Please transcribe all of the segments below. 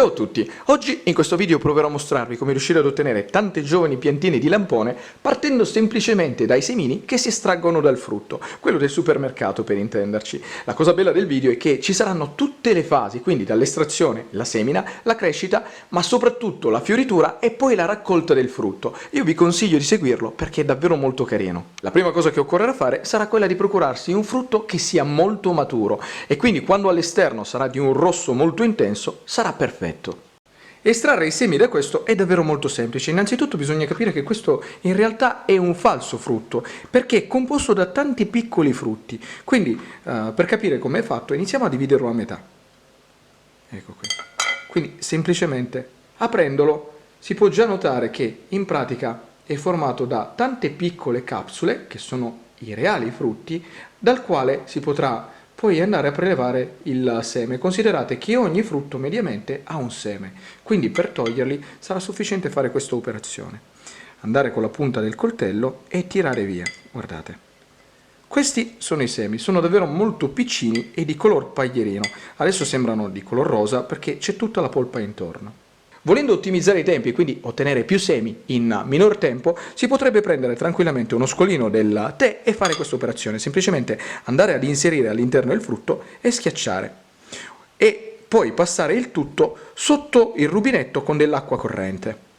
Ciao a tutti, oggi in questo video proverò a mostrarvi come riuscire ad ottenere tante giovani piantine di lampone partendo semplicemente dai semini che si estraggono dal frutto, quello del supermercato per intenderci. La cosa bella del video è che ci saranno tutte le fasi, quindi dall'estrazione, la semina, la crescita, ma soprattutto la fioritura e poi la raccolta del frutto. Io vi consiglio di seguirlo perché è davvero molto carino. La prima cosa che occorrerà fare sarà quella di procurarsi un frutto che sia molto maturo e quindi quando all'esterno sarà di un rosso molto intenso sarà perfetto. Estrarre i semi da questo è davvero molto semplice. Innanzitutto bisogna capire che questo in realtà è un falso frutto, perché è composto da tanti piccoli frutti. Quindi, per capire come è fatto, iniziamo a dividerlo a metà. Ecco qui. Quindi, semplicemente, aprendolo, si può già notare che, in pratica, è formato da tante piccole capsule, che sono i reali frutti, dal quale si potrà poi andare a prelevare il seme. Considerate che ogni frutto mediamente ha un seme, quindi per toglierli sarà sufficiente fare questa operazione. Andare con la punta del coltello e tirare via, guardate. Questi sono i semi, sono davvero molto piccini e di color paglierino. Adesso sembrano di color rosa perché c'è tutta la polpa intorno. Volendo ottimizzare i tempi e quindi ottenere più semi in minor tempo, si potrebbe prendere tranquillamente uno scolino del tè e fare questa operazione, semplicemente andare ad inserire all'interno il frutto e schiacciare. E poi passare il tutto sotto il rubinetto con dell'acqua corrente.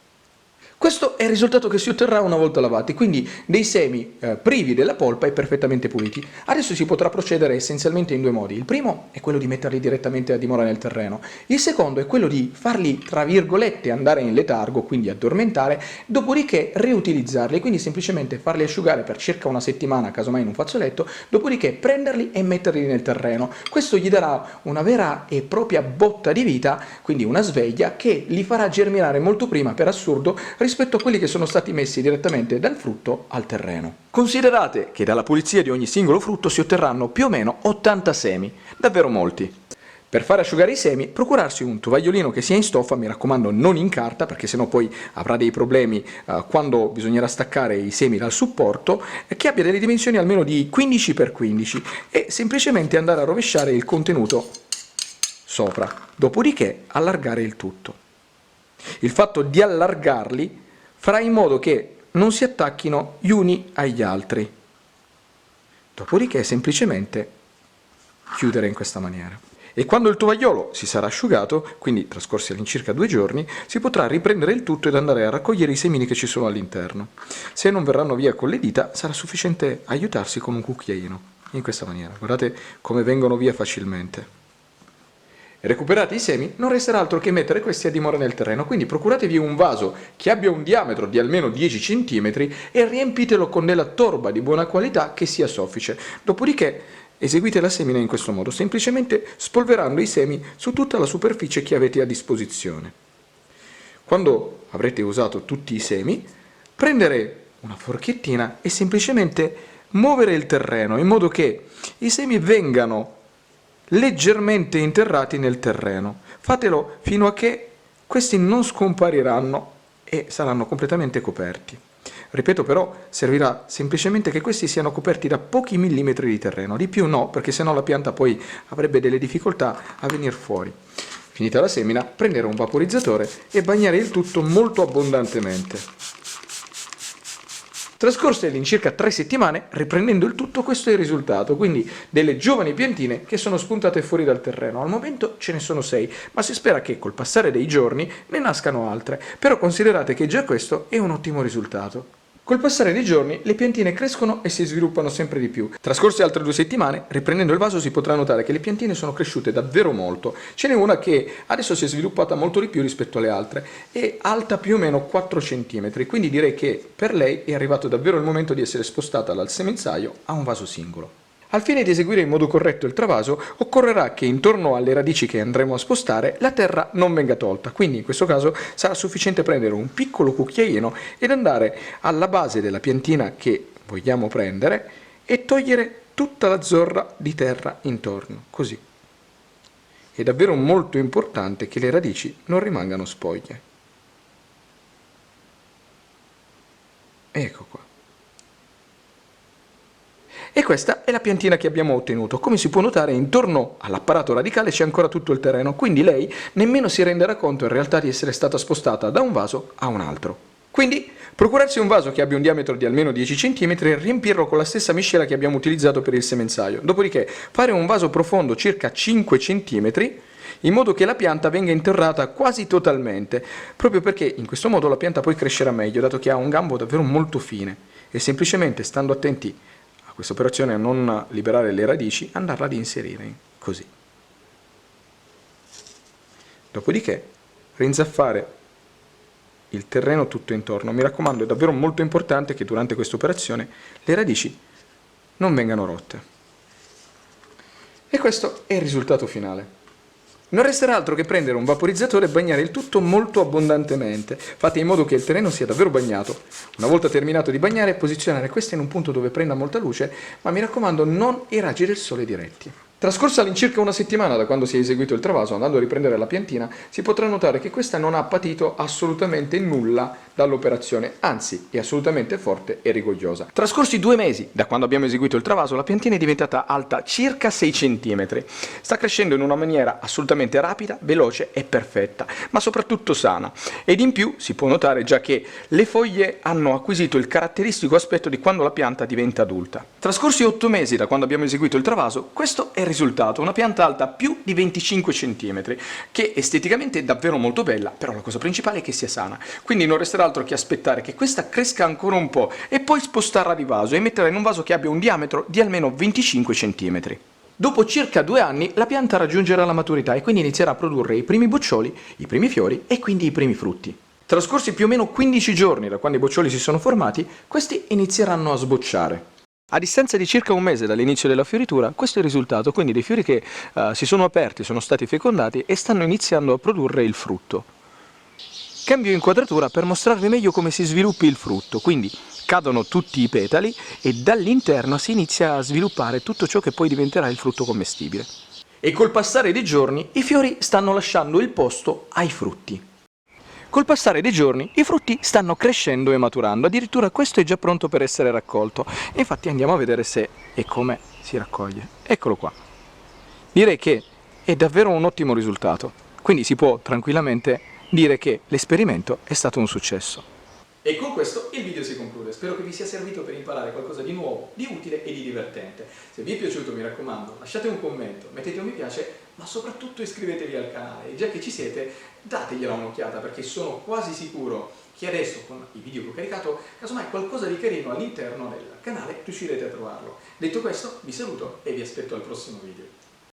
Questo è il risultato che si otterrà una volta lavati, quindi dei semi privi della polpa e perfettamente puliti. Adesso si potrà procedere essenzialmente in due modi. Il primo è quello di metterli direttamente a dimora nel terreno. Il secondo è quello di farli, tra virgolette, andare in letargo, quindi addormentare, dopodiché riutilizzarli, quindi semplicemente farli asciugare per circa una settimana, casomai in un fazzoletto, dopodiché prenderli e metterli nel terreno. Questo gli darà una vera e propria botta di vita, quindi una sveglia, che li farà germinare molto prima, per assurdo, rispetto a quelli che sono stati messi direttamente dal frutto al terreno. Considerate che dalla pulizia di ogni singolo frutto si otterranno più o meno 80 semi, davvero molti. Per fare asciugare i semi, procurarsi un tovagliolino che sia in stoffa, mi raccomando non in carta, perché sennò poi avrà dei problemi quando bisognerà staccare i semi dal supporto, che abbia delle dimensioni almeno di 15x15 e semplicemente andare a rovesciare il contenuto sopra, dopodiché allargare il tutto. Il fatto di allargarli farà in modo che non si attacchino gli uni agli altri. Dopodiché semplicemente chiudere in questa maniera. E quando il tovagliolo si sarà asciugato, quindi trascorsi all'incirca 2 giorni, si potrà riprendere il tutto ed andare a raccogliere i semini che ci sono all'interno. Se non verranno via con le dita, sarà sufficiente aiutarsi con un cucchiaino. In questa maniera. Guardate come vengono via facilmente. Recuperati i semi, non resterà altro che mettere questi a dimora nel terreno, quindi procuratevi un vaso che abbia un diametro di almeno 10 cm e riempitelo con della torba di buona qualità che sia soffice. Dopodiché eseguite la semina in questo modo, semplicemente spolverando i semi su tutta la superficie che avete a disposizione. Quando avrete usato tutti i semi, prendere una forchettina e semplicemente muovere il terreno in modo che i semi vengano leggermente interrati nel terreno. Fatelo fino a che questi non scompariranno e saranno completamente coperti. Ripeto però, servirà semplicemente che questi siano coperti da pochi millimetri di terreno, di più no, perché sennò la pianta poi avrebbe delle difficoltà a venire fuori. Finita la semina, prendere un vaporizzatore e bagnare il tutto molto abbondantemente. Trascorse all'incirca 3 settimane, riprendendo il tutto, questo è il risultato, quindi delle giovani piantine che sono spuntate fuori dal terreno. Al momento ce ne sono 6, ma si spera che col passare dei giorni ne nascano altre, però considerate che già questo è un ottimo risultato. Col passare dei giorni le piantine crescono e si sviluppano sempre di più. Trascorse altre 2 settimane, riprendendo il vaso si potrà notare che le piantine sono cresciute davvero molto. Ce n'è una che adesso si è sviluppata molto di più rispetto alle altre, è alta più o meno 4 cm, quindi direi che per lei è arrivato davvero il momento di essere spostata dal semenzaio a un vaso singolo. Al fine di eseguire in modo corretto il travaso, occorrerà che intorno alle radici che andremo a spostare la terra non venga tolta, quindi in questo caso sarà sufficiente prendere un piccolo cucchiaino ed andare alla base della piantina che vogliamo prendere e togliere tutta la zorra di terra intorno, così. È davvero molto importante che le radici non rimangano spoglie. Ecco qua. E questa è la piantina che abbiamo ottenuto. Come si può notare, intorno all'apparato radicale c'è ancora tutto il terreno, quindi lei nemmeno si renderà conto in realtà di essere stata spostata da un vaso a un altro. Quindi procurarsi un vaso che abbia un diametro di almeno 10 cm e riempirlo con la stessa miscela che abbiamo utilizzato per il semenzaio. Dopodiché fare un vaso profondo circa 5 cm in modo che la pianta venga interrata quasi totalmente, proprio perché in questo modo la pianta poi crescerà meglio, dato che ha un gambo davvero molto fine, e semplicemente stando attenti a questa operazione a non liberare le radici, andarla ad inserire così. Dopodiché rinzaffare il terreno tutto intorno. Mi raccomando, è davvero molto importante che durante questa operazione le radici non vengano rotte. E questo è il risultato finale. Non resterà altro che prendere un vaporizzatore e bagnare il tutto molto abbondantemente. Fate in modo che il terreno sia davvero bagnato. Una volta terminato di bagnare, posizionare questa in un punto dove prenda molta luce, ma mi raccomando non i raggi del sole diretti. Trascorsa all'incirca una settimana da quando si è eseguito il travaso, andando a riprendere la piantina, si potrà notare che questa non ha patito assolutamente nulla dall'operazione, anzi è assolutamente forte e rigogliosa. Trascorsi 2 mesi da quando abbiamo eseguito il travaso, la piantina è diventata alta circa 6 cm. Sta crescendo in una maniera assolutamente rapida, veloce e perfetta, ma soprattutto sana. Ed in più si può notare già che le foglie hanno acquisito il caratteristico aspetto di quando la pianta diventa adulta. Trascorsi 8 mesi da quando abbiamo eseguito il travaso, questo è il risultato, una pianta alta più di 25 cm, che esteticamente è davvero molto bella, però la cosa principale è che sia sana, quindi non resterà altro che aspettare che questa cresca ancora un po' e poi spostarla di vaso e metterla in un vaso che abbia un diametro di almeno 25 cm. Dopo circa 2 anni la pianta raggiungerà la maturità e quindi inizierà a produrre i primi boccioli, i primi fiori e quindi i primi frutti. Trascorsi più o meno 15 giorni da quando i boccioli si sono formati, questi inizieranno a sbocciare. A distanza di circa un mese dall'inizio della fioritura, questo è il risultato, quindi dei fiori che si sono aperti, sono stati fecondati e stanno iniziando a produrre il frutto. Cambio inquadratura per mostrarvi meglio come si sviluppi il frutto, quindi cadono tutti i petali e dall'interno si inizia a sviluppare tutto ciò che poi diventerà il frutto commestibile. E col passare dei giorni i fiori stanno lasciando il posto ai frutti. Col passare dei giorni i frutti stanno crescendo e maturando, addirittura questo è già pronto per essere raccolto. E infatti andiamo a vedere se e come si raccoglie. Eccolo qua. Direi che è davvero un ottimo risultato, quindi si può tranquillamente dire che l'esperimento è stato un successo. E con questo il video si conclude, spero che vi sia servito per imparare qualcosa di nuovo, di utile e di divertente. Se vi è piaciuto mi raccomando lasciate un commento, mettete un mi piace, ma soprattutto iscrivetevi al canale e già che ci siete dategliela un'occhiata perché sono quasi sicuro che adesso con i video che ho caricato, casomai qualcosa di carino all'interno del canale riuscirete a trovarlo. Detto questo vi saluto e vi aspetto al prossimo video.